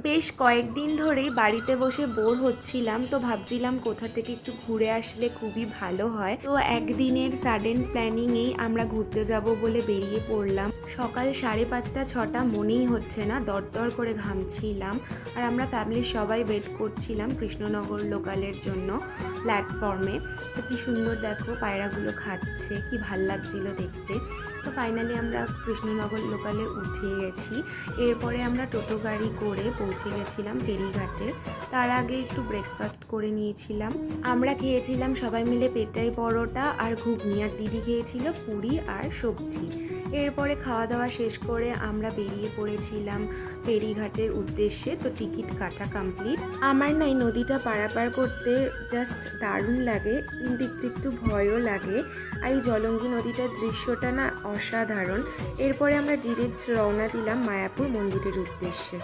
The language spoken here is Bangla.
বেশ কয়েকদিন ধরেই বাড়িতে বসে বোর হচ্ছিলাম, তো ভাবছিলাম কোথা থেকে একটু ঘুরে আসলে খুবই ভালো হয়। তো একদিনের সাডেন প্ল্যানিংয়েই আমরা ঘুরতে যাব বলে বেরিয়ে পড়লাম। সকাল 5:30-6টা মনেই হচ্ছে না, দরদর করে ঘামছিলাম। আর আমরা ফ্যামিলির সবাই ওয়েট করছিলাম কৃষ্ণনগর লোকালের জন্য প্ল্যাটফর্মে। তো কী সুন্দর দেখো পায়রাগুলো খাচ্ছে, কি ভাল লাগছিল দেখতে। তো ফাইনালি আমরা কৃষ্ণনগর লোকালে উঠে গেছি। এরপরে আমরা টোটো গাড়ি করে পৌঁছে গেছিলাম ফেরিঘাটে। তার আগে একটু ব্রেকফাস্ট করে নিয়েছিলাম। আমরা খেয়েছিলাম সবাই মিলে পেটাই পরোটা আর ঘুগনি, আর দিদি খেয়েছিল পুরি আর সবজি। এরপরে খাওয়া দাওয়া শেষ করে আমরা বেরিয়ে পড়েছিলাম ফেরিঘাটের উদ্দেশ্যে। তো টিকিট কাটা কমপ্লিট। আমার না এই নদীটা পারাপার করতে জাস্ট দারুণ লাগে, কিন্তু একটু একটু ভয়ও লাগে। আর এই জলঙ্গি নদীটার দৃশ্যটা না অসাধারণ। এরপরে আমরা ডিরেক্ট রওনা দিলাম মায়াপুর মন্দিরের উদ্দেশ্যে।